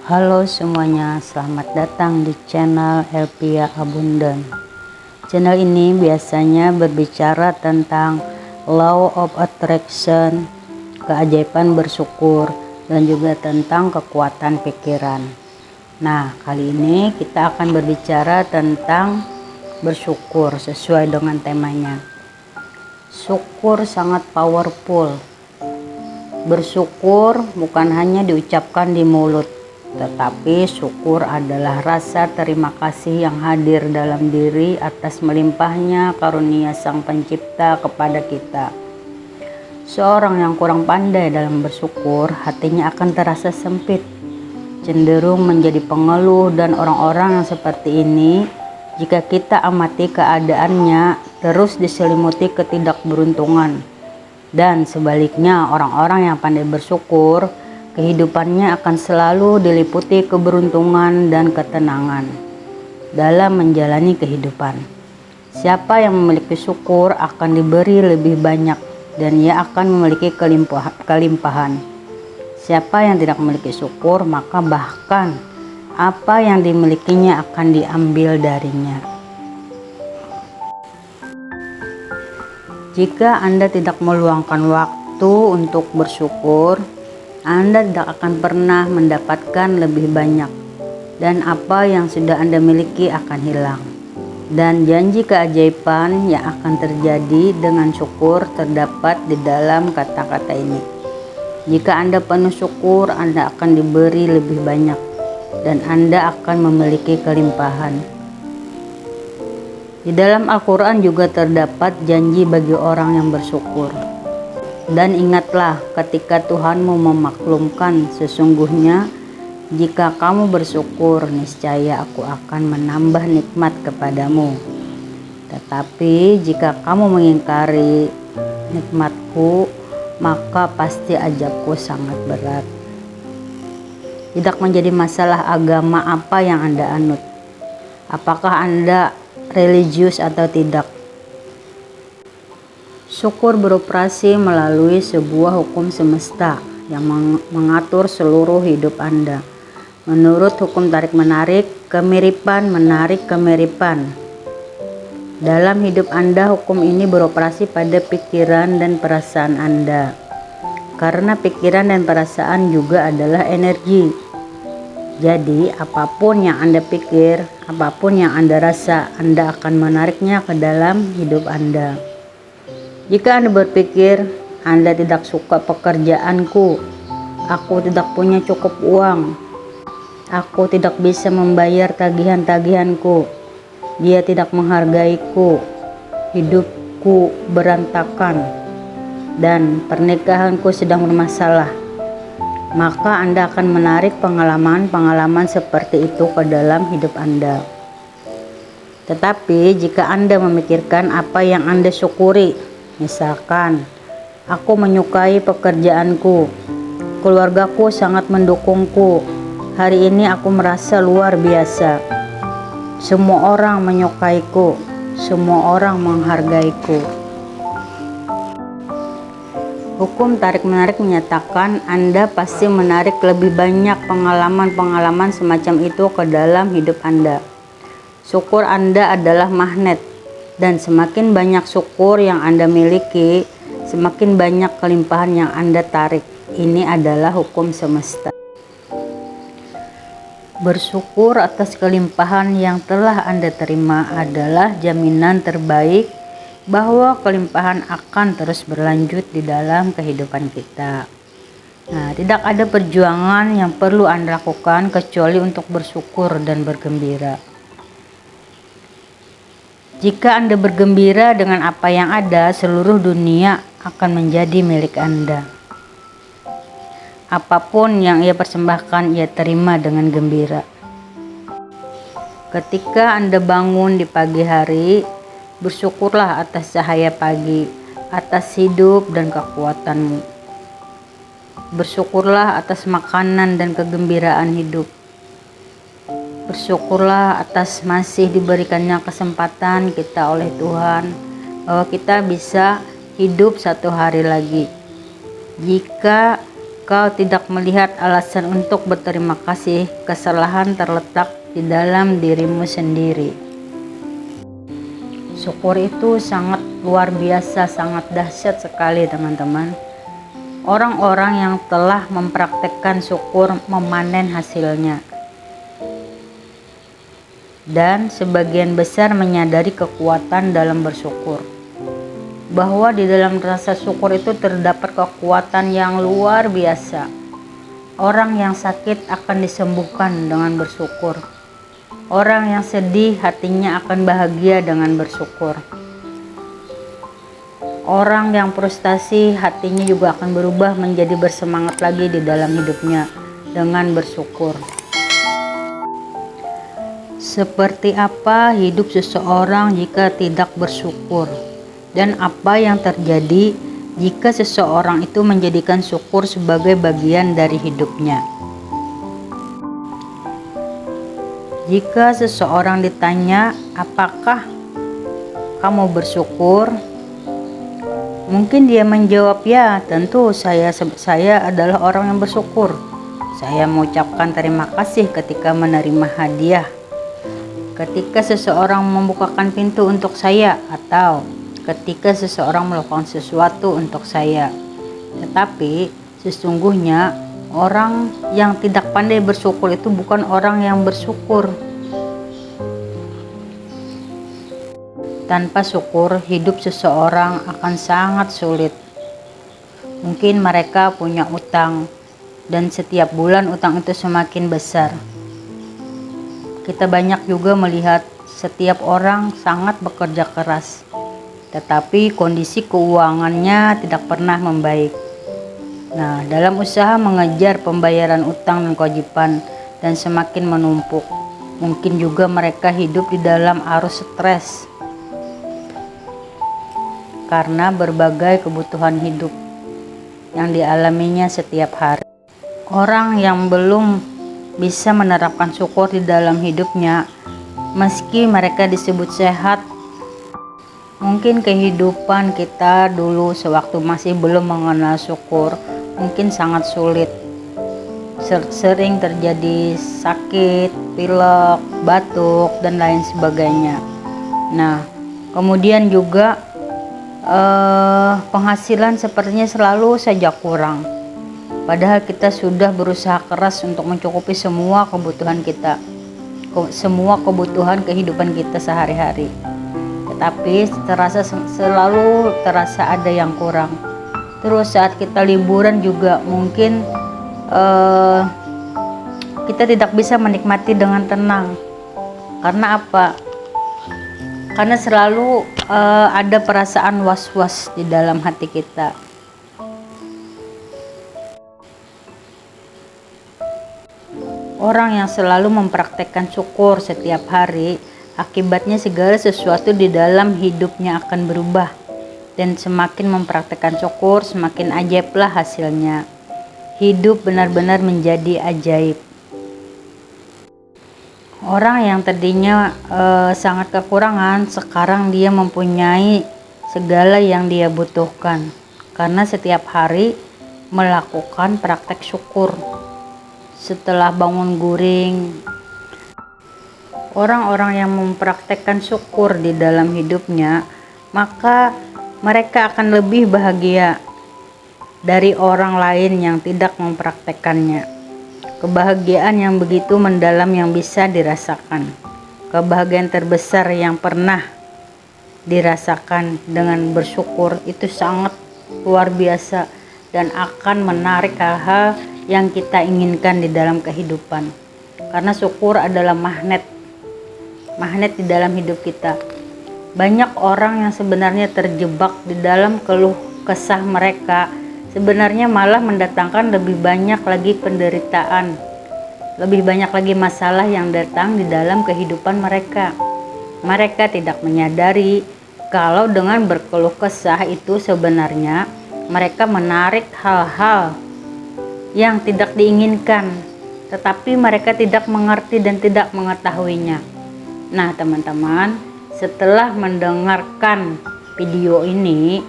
Halo semuanya, selamat datang di channel Elpia Abundant. Channel ini biasanya berbicara tentang law of attraction, keajaiban bersyukur, dan juga tentang kekuatan pikiran. Nah, kali ini kita akan berbicara tentang bersyukur sesuai dengan temanya. Syukur sangat powerful. Bersyukur bukan hanya diucapkan di mulut, tetapi syukur adalah rasa terima kasih yang hadir dalam diri atas melimpahnya karunia Sang Pencipta kepada kita. Seorang yang kurang pandai dalam bersyukur, hatinya akan terasa sempit, cenderung menjadi pengeluh, dan orang-orang yang seperti ini, jika kita amati keadaannya, terus diselimuti ketidakberuntungan. Dan sebaliknya, orang-orang yang pandai bersyukur, kehidupannya akan selalu diliputi keberuntungan dan ketenangan dalam menjalani kehidupan. Siapa yang memiliki syukur akan diberi lebih banyak, dan ia akan memiliki kelimpahan. Siapa yang tidak memiliki syukur, maka bahkan apa yang dimilikinya akan diambil darinya. Jika Anda tidak meluangkan waktu untuk bersyukur, Anda tidak akan pernah mendapatkan lebih banyak, dan apa yang sudah Anda miliki akan hilang. Dan janji keajaiban yang akan terjadi dengan syukur terdapat di dalam kata-kata ini. Jika Anda penuh syukur, Anda akan diberi lebih banyak, dan Anda akan memiliki kelimpahan. Di dalam Al-Quran juga terdapat janji bagi orang yang bersyukur. Dan ingatlah ketika Tuhanmu memaklumkan, sesungguhnya jika kamu bersyukur, niscaya aku akan menambah nikmat kepadamu. Tetapi jika kamu mengingkari nikmatku, maka pasti azabku sangat berat. Tidak menjadi masalah agama apa yang Anda anut. Apakah Anda religius atau tidak. Syukur beroperasi melalui sebuah hukum semesta yang mengatur seluruh hidup Anda. Menurut hukum tarik-menarik, kemiripan menarik kemiripan. Dalam hidup Anda, hukum ini beroperasi pada pikiran dan perasaan Anda. Karena pikiran dan perasaan juga adalah energi. Jadi, apapun yang Anda pikir, apapun yang Anda rasa, Anda akan menariknya ke dalam hidup Anda. Jika Anda berpikir, Anda tidak suka pekerjaanku, aku tidak punya cukup uang, aku tidak bisa membayar tagihan-tagihanku, dia tidak menghargaiku, hidupku berantakan, dan pernikahanku sedang bermasalah, maka Anda akan menarik pengalaman-pengalaman seperti itu ke dalam hidup Anda. Tetapi jika Anda memikirkan apa yang Anda syukuri, misalkan, aku menyukai pekerjaanku, keluargaku sangat mendukungku, hari ini aku merasa luar biasa, semua orang menyukaiku, semua orang menghargaiku. Hukum tarik-menarik menyatakan Anda pasti menarik lebih banyak pengalaman-pengalaman semacam itu ke dalam hidup Anda. Syukur Anda adalah magnet, dan semakin banyak syukur yang Anda miliki, semakin banyak kelimpahan yang Anda tarik. Ini adalah hukum semesta. Bersyukur atas kelimpahan yang telah Anda terima adalah jaminan terbaik bahwa kelimpahan akan terus berlanjut di dalam kehidupan kita. Nah, tidak ada perjuangan yang perlu Anda lakukan kecuali untuk bersyukur dan bergembira. Jika Anda bergembira dengan apa yang ada, seluruh dunia akan menjadi milik Anda. Apapun yang ia persembahkan, ia terima dengan gembira. Ketika Anda bangun di pagi hari, bersyukurlah atas cahaya pagi, atas hidup dan kekuatanmu. Bersyukurlah atas makanan dan kegembiraan hidup. Bersyukurlah atas masih diberikannya kesempatan kita oleh Tuhan, bahwa kita bisa hidup satu hari lagi. Jika engkau tidak melihat alasan untuk berterima kasih, kesalahan terletak di dalam dirimu sendiri. Syukur itu sangat luar biasa, sangat dahsyat sekali teman-teman. Orang-orang yang telah mempraktekkan syukur memanen hasilnya. Dan sebagian besar menyadari kekuatan dalam bersyukur. Bahwa di dalam rasa syukur itu terdapat kekuatan yang luar biasa. Orang yang sakit akan disembuhkan dengan bersyukur. Orang yang sedih hatinya akan bahagia dengan bersyukur. Orang yang frustasi hatinya juga akan berubah menjadi bersemangat lagi di dalam hidupnya dengan bersyukur. Seperti apa hidup seseorang jika tidak bersyukur? Dan apa yang terjadi jika seseorang itu menjadikan syukur sebagai bagian dari hidupnya? Jika seseorang ditanya, apakah kamu bersyukur? Mungkin dia menjawab, ya tentu saya adalah orang yang bersyukur. Saya mengucapkan terima kasih ketika menerima hadiah. Ketika seseorang membukakan pintu untuk saya, atau ketika seseorang melakukan sesuatu untuk saya. Tetapi sesungguhnya orang yang tidak pandai bersyukur itu bukan orang yang bersyukur. Tanpa syukur, hidup seseorang akan sangat sulit. Mungkin mereka punya utang, dan setiap bulan utang itu semakin besar. Kita banyak juga melihat setiap orang sangat bekerja keras, tetapi kondisi keuangannya tidak pernah membaik. Nah, dalam usaha mengejar pembayaran utang dan kewajiban dan semakin menumpuk, mungkin juga mereka hidup di dalam arus stres karena berbagai kebutuhan hidup yang dialaminya setiap hari. Orang yang belum bisa menerapkan syukur di dalam hidupnya, meski mereka disebut sehat, mungkin kehidupan kita dulu sewaktu masih belum mengenal syukur mungkin sangat sulit. Sering terjadi sakit, pilek, batuk, dan lain sebagainya. Nah, kemudian juga penghasilan sepertinya selalu saja kurang. Padahal kita sudah berusaha keras untuk mencukupi semua kebutuhan kita, semua kebutuhan kehidupan kita sehari-hari. Tapi selalu terasa ada yang kurang. Terus saat kita liburan juga mungkin kita tidak bisa menikmati dengan tenang. Karena apa? Karena selalu ada perasaan was-was di dalam hati kita. Orang yang selalu mempraktekkan syukur setiap hari, akibatnya segala sesuatu di dalam hidupnya akan berubah. Dan semakin mempraktekkan syukur, semakin ajaiblah hasilnya. Hidup benar-benar menjadi ajaib. Orang yang tadinya sangat kekurangan, sekarang dia mempunyai segala yang dia butuhkan. Karena setiap hari melakukan praktek syukur. Setelah bangun guring, orang-orang yang mempraktekkan syukur di dalam hidupnya, maka mereka akan lebih bahagia dari orang lain yang tidak mempraktekkannya. Kebahagiaan yang begitu mendalam yang bisa dirasakan. Kebahagiaan terbesar yang pernah dirasakan dengan bersyukur itu sangat luar biasa dan akan menarik hal-hal yang kita inginkan di dalam kehidupan. Karena syukur adalah magnet di dalam hidup kita. Banyak orang yang sebenarnya terjebak di dalam keluh kesah mereka, sebenarnya malah mendatangkan lebih banyak lagi penderitaan, lebih banyak lagi masalah yang datang di dalam kehidupan mereka. Mereka tidak menyadari kalau dengan berkeluh kesah itu sebenarnya mereka menarik hal-hal yang tidak diinginkan, tetapi mereka tidak mengerti dan tidak mengetahuinya. Nah teman-teman, setelah mendengarkan video ini,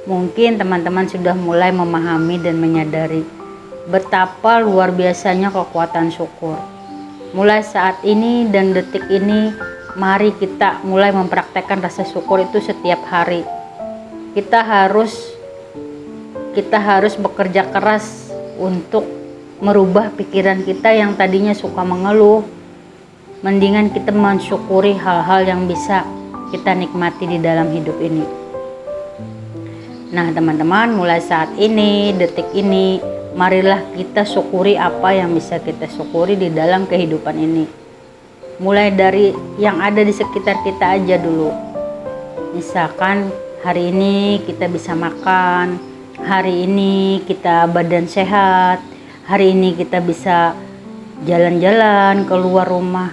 mungkin teman-teman sudah mulai memahami dan menyadari betapa luar biasanya kekuatan syukur. Mulai saat ini dan detik ini, mari kita mulai mempraktekkan rasa syukur itu setiap hari. Kita harus bekerja keras untuk merubah pikiran kita yang tadinya suka mengeluh. Mendingan kita mensyukuri hal-hal yang bisa kita nikmati di dalam hidup ini. Nah teman-teman, mulai saat ini, detik ini, marilah kita syukuri apa yang bisa kita syukuri di dalam kehidupan ini. Mulai dari yang ada di sekitar kita aja dulu. Misalkan hari ini kita bisa makan, hari ini kita badan sehat, hari ini kita bisa jalan-jalan keluar rumah,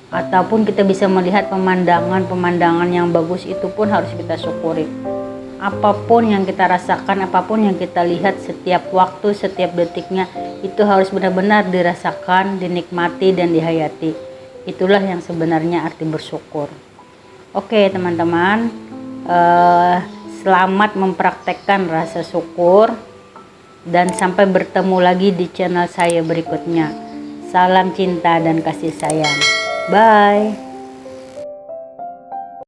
ataupun kita bisa melihat pemandangan yang bagus, itu pun harus kita syukuri. Apapun yang kita rasakan, apapun yang kita lihat setiap waktu, setiap detiknya, itu harus benar-benar dirasakan, dinikmati, dan dihayati. Itulah yang sebenarnya arti bersyukur. Oke teman-teman, selamat mempraktekkan rasa syukur, dan sampai bertemu lagi di channel saya berikutnya. Salam cinta dan kasih sayang. Bye.